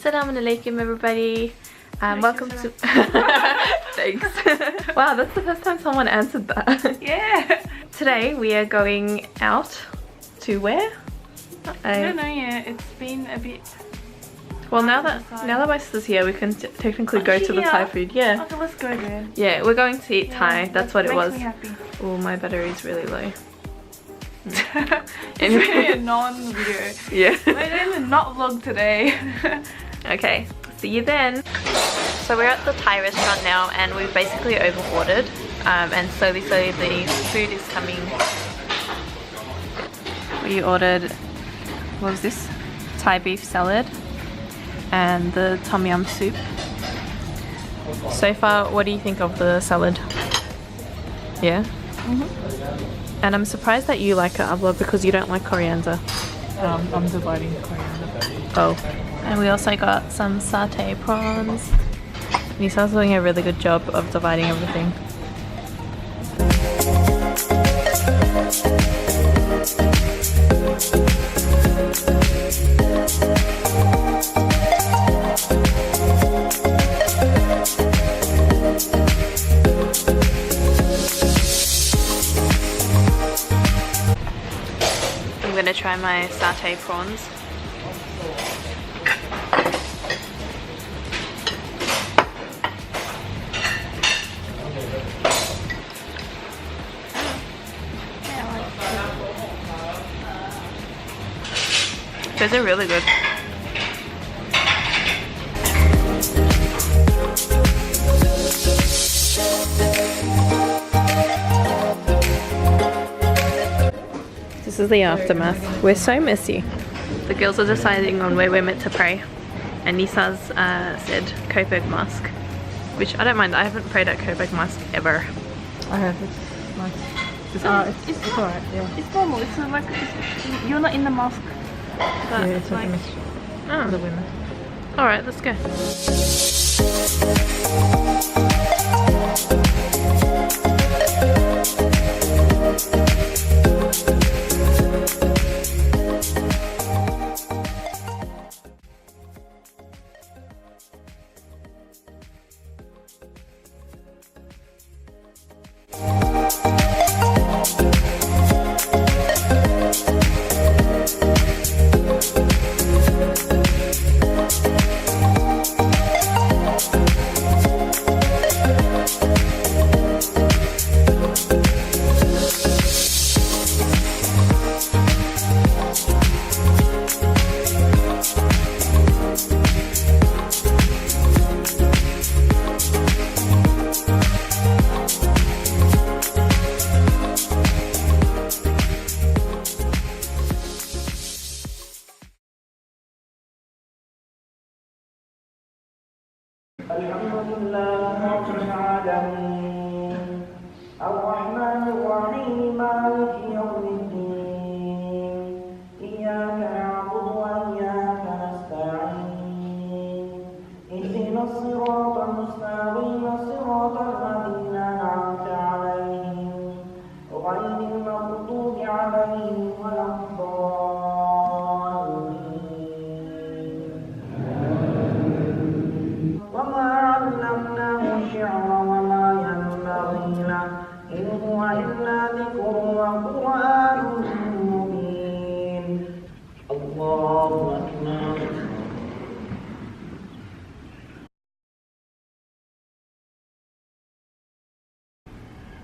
Assalamu alaikum everybody. Welcome to... Thanks. Wow, that's the first time someone answered that. Yeah. Today we are going out to where? I don't know yet. It's been a bit... Well, now that my sister's here, we can technically go to the Thai food. Yeah. Okay, let's go there. Yeah, we're going to eat Thai. That's what it was. Makes me happy. Oh, my battery's really low. Anyway, a non-video. Yeah. We're going to not vlog today. Okay, see you then. So we're at the Thai restaurant now, and we've basically over-ordered. And slowly the food is coming. We ordered, what was this? Thai beef salad and the tom yum soup. So far, what do you think of the salad? Yeah? Mm-hmm. And I'm surprised that you like it, Abla, because you don't like coriander. I'm dividing coriander. Oh. And we also got some satay prawns. Nisa's doing a really good job of dividing everything. I'm gonna try my satay prawns. Those are really good. This is the aftermath. We're so messy. The girls are deciding on where we're meant to pray. And Nisa's said Coburg Mosque, which I don't mind. I haven't prayed at Coburg Mosque ever. I have. It's nice. It's alright, yeah. It's normal. It's like you're not in the mosque. But Yeah, it's like oh. the women. Alright, let's go. Alhamdulillah, Rabbil Alamin, Ar-Rahman Ar-Rahim, Maliki Yawmiddin, Iyyaka na'budu wa iyyaka nasta'in, Ihdina as-sirata al-mustaqim, as-sirata alladhina an'amta 'alayhim, ghayril maghdubi 'alayhim waladdallin.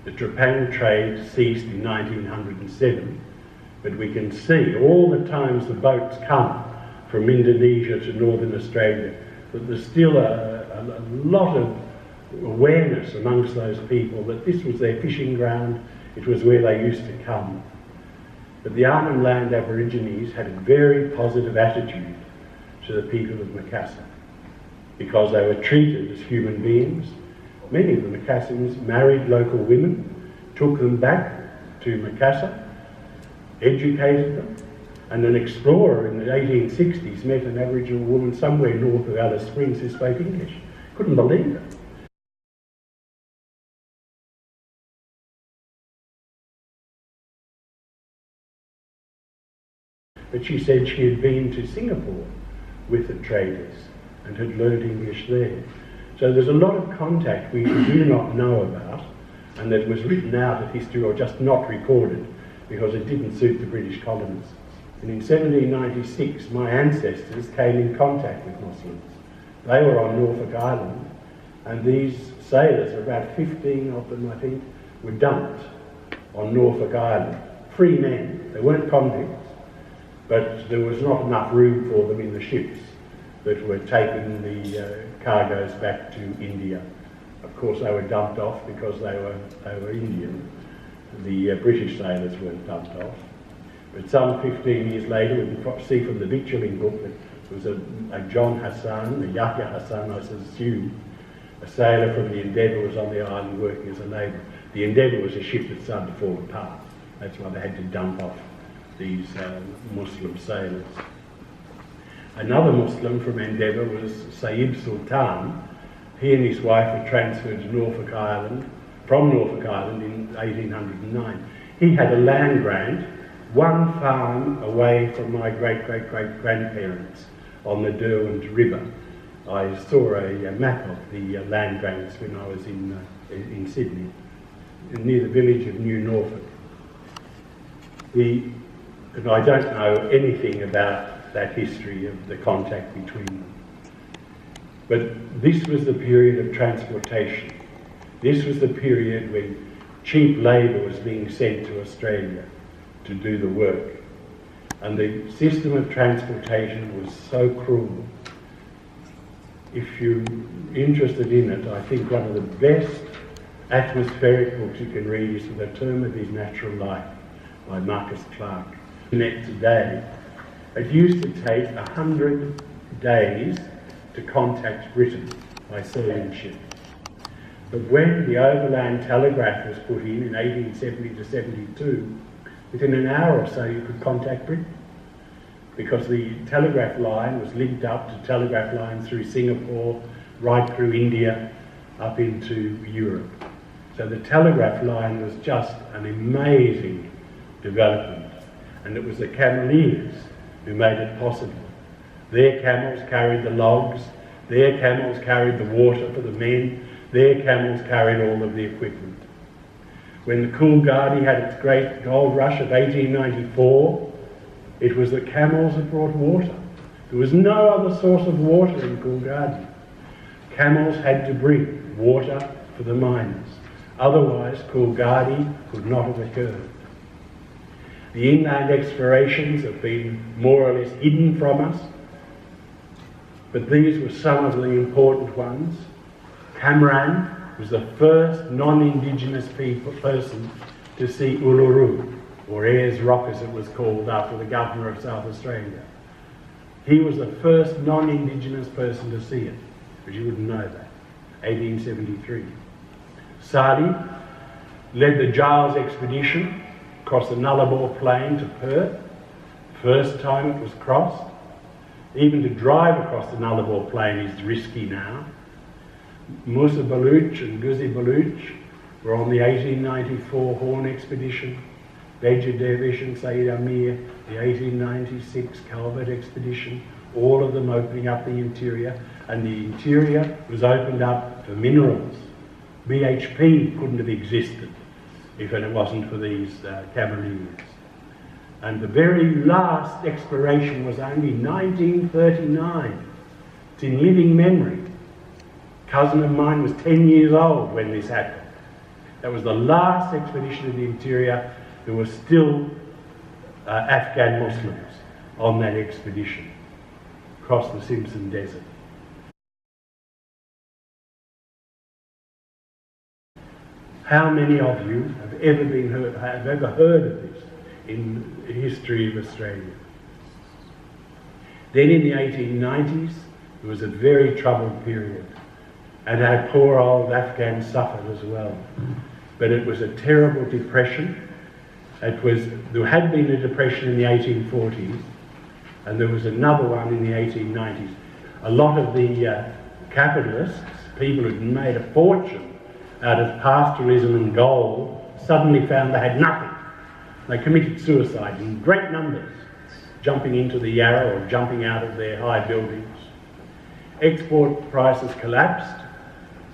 The Trapang trade ceased in 1907, but we can see all the times the boats come from Indonesia to Northern Australia that there's still a lot of awareness amongst those people that this was their fishing ground, it was where they used to come. But the Arnhem Land Aborigines had a very positive attitude to the people of Macassar because they were treated as human beings. Many of the Macassans married local women, took them back to Macassar, educated them, and an explorer in the 1860s met an Aboriginal woman somewhere north of Alice Springs who spoke English. Couldn't believe it. But she said she had been to Singapore with the traders and had learnt English there. So there's a lot of contact we do not know about, and that was written out of history or just not recorded because it didn't suit the British colonists. And in 1796, my ancestors came in contact with Muslims. They were on Norfolk Island, and these sailors, about 15 of them I think, were dumped on Norfolk Island. Free men, they weren't convicts, but there was not enough room for them in the ships that were taking the cargoes back to India. Of course they were dumped off because they were Indian. The British sailors weren't dumped off. But some 15 years later, we can see from the victualling book that there was a John Hassan, a Yahya Hassan, I assume, a sailor from the Endeavour was on the island working as a labourer. The Endeavour was a ship that started to fall apart. That's why they had to dump off these Muslim sailors. Another Muslim from Endeavour was Sayyid Sultan. He and his wife were transferred to Norfolk Island, from Norfolk Island in 1809. He had a land grant, one farm away from my great-great-great-grandparents on the Derwent River. I saw a map of the land grants when I was in Sydney, near the village of New Norfolk. And I don't know anything about that history of the contact between them. But this was the period of transportation. This was the period when cheap labour was being sent to Australia to do the work. And the system of transportation was so cruel. If you're interested in it, I think one of the best atmospheric books you can read is The Term of His Natural Life by Marcus Clarke. Net today, it used to take 100 days to contact Britain by sailing ship. But when the overland telegraph was put in 1870 to 72, within an hour or so you could contact Britain, because the telegraph line was linked up to telegraph lines through Singapore, right through India, up into Europe. So the telegraph line was just an amazing development, and it was the cameleers who made it possible. Their camels carried the logs, their camels carried the water for the men, their camels carried all of the equipment. When the Coolgardie had its great gold rush of 1894, it was the camels that brought water. There was no other source of water in Coolgardie. Camels had to bring water for the miners. Otherwise, Coolgardie could not have occurred. The inland explorations have been more or less hidden from us, but these were some of the important ones. Cameron was the first non-Indigenous person to see Uluru, or Ayers Rock as it was called after the Governor of South Australia. He was the first non-Indigenous person to see it, but you wouldn't know that, 1873. Sadi led the Giles expedition across the Nullarbor Plain to Perth. First time it was crossed. Even to drive across the Nullarbor Plain is risky now. Musa Baluch and Guzi Baluch were on the 1894 Horn expedition. Beja Dervish and Said Amir, the 1896 Calvert expedition, all of them opening up the interior, and the interior was opened up for minerals. BHP couldn't have existed if it wasn't for these cameleers. And the very last exploration was only 1939. It's in living memory. A cousin of mine was 10 years old when this happened. That was the last expedition of the interior. There were still Afghan Muslims on that expedition across the Simpson Desert. How many of you have ever heard of this in the history of Australia? Then in the 1890s, there was a very troubled period, and our poor old Afghans suffered as well. But it was a terrible depression. There had been a depression in the 1840s, and there was another one in the 1890s. A lot of the capitalists, people who'd made a fortune out of pastoralism and gold, suddenly found they had nothing. They committed suicide in great numbers, jumping into the Yarra or jumping out of their high buildings. Export prices collapsed,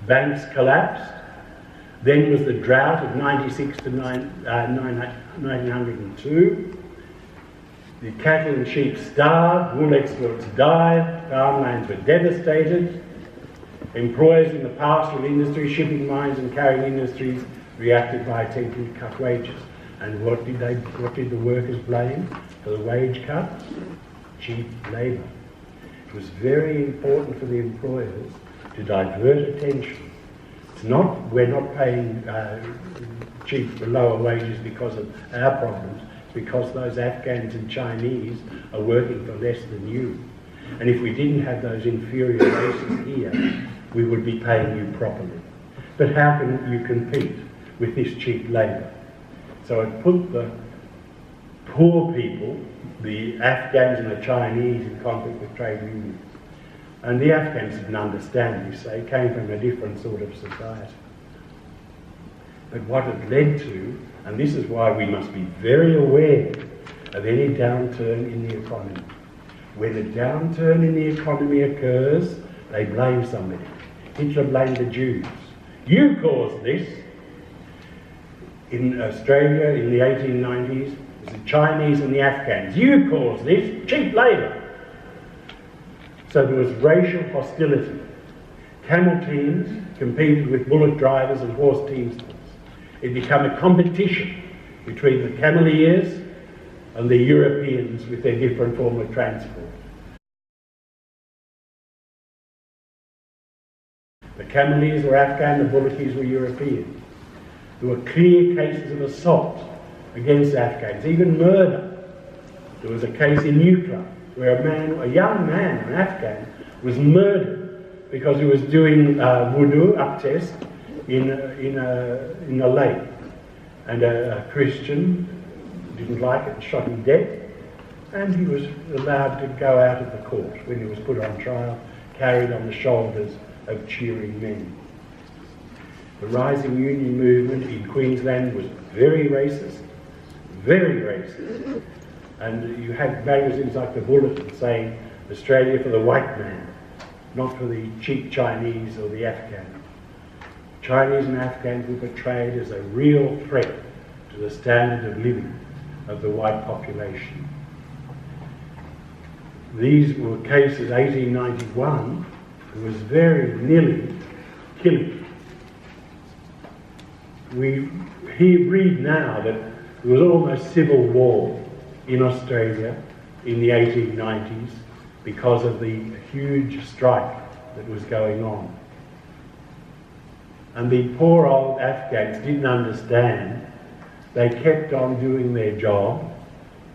banks collapsed. Then was the drought of 96 to 1902. The cattle and sheep starved, wool exports died, farmlands were devastated. Employers in the pastoral industry, shipping, mines and carrying industries reacted by attempting to cut wages. And what did the workers blame for the wage cuts? Cheap labour. It was very important for the employers to divert attention. It's not, we're not paying cheap or lower wages because of our problems, it's because those Afghans and Chinese are working for less than you. And if we didn't have those inferior races here, we would be paying you properly. But how can you compete with this cheap labour? So it put the poor people, the Afghans and the Chinese, in conflict with trade unions. And the Afghans didn't understand this, they came from a different sort of society. But what it led to, and this is why we must be very aware of any downturn in the economy. When a downturn in the economy occurs, they blame somebody. Hitler blamed the Jews. You caused this. In Australia in the 1890s, it was the Chinese and the Afghans. You caused this, cheap labour. So there was racial hostility. Camel teams competed with bullock drivers and horse teamsters. It became a competition between the cameleers and the Europeans with their different form of transport. The cameleers were Afghan, the bullockies were European. There were clear cases of assault against Afghans, even murder. There was a case in Nukla where a young man, an Afghan, was murdered because he was doing wudu, up-test, in a lake. And a Christian didn't like it and shot him dead. And he was allowed to go out of the court when he was put on trial, carried on the shoulders of cheering men. The rising union movement in Queensland was very racist, very racist. And you had magazines like The Bulletin saying, Australia for the white man, not for the cheap Chinese or the Afghan. Chinese and Afghans were portrayed as a real threat to the standard of living of the white population. These were cases, 1891, it was very nearly killing. We read now that there was almost civil war in Australia in the 1890s because of the huge strike that was going on. And the poor old Afghans didn't understand. They kept on doing their job,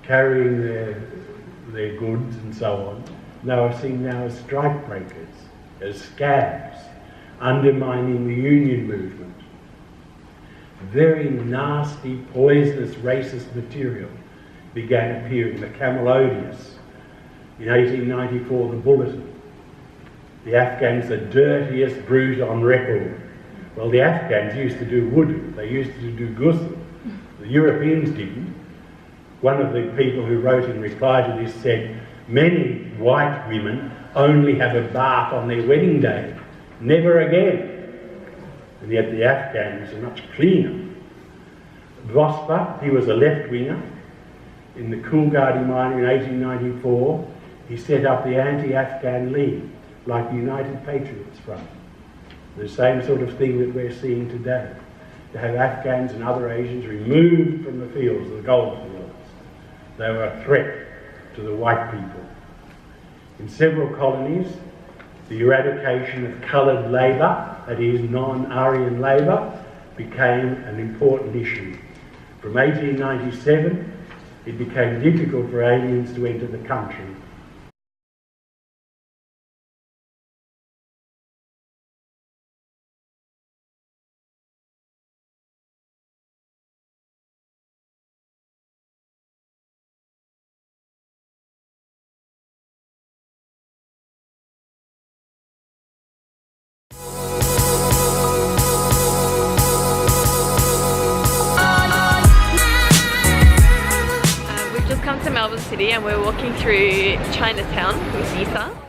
carrying their goods and so on. They were seen now as strike breakers, as scabs, undermining the union movement. Very nasty, poisonous, racist material began appearing. The Camelodius, in 1894, the Bulletin. The Afghans, the dirtiest brute on record. Well, the Afghans used to do wudu, they used to do ghusl. The Europeans didn't. One of the people who wrote in reply to this said, many white women only have a bath on their wedding day, never again. And yet the Afghans are much cleaner. Vosper, he was a left-winger. In the Coolgardie mine in 1894, he set up the Anti-Afghan League, like the United Patriots Front. The same sort of thing that we're seeing today. To have Afghans and other Asians removed from the fields, the gold fields. They were a threat to the white people. In several colonies, the eradication of coloured labour, that is non-Aryan labour, became an important issue. From 1897, it became difficult for aliens to enter the country. We've just come to Melbourne City and we're walking through Chinatown with Lisa.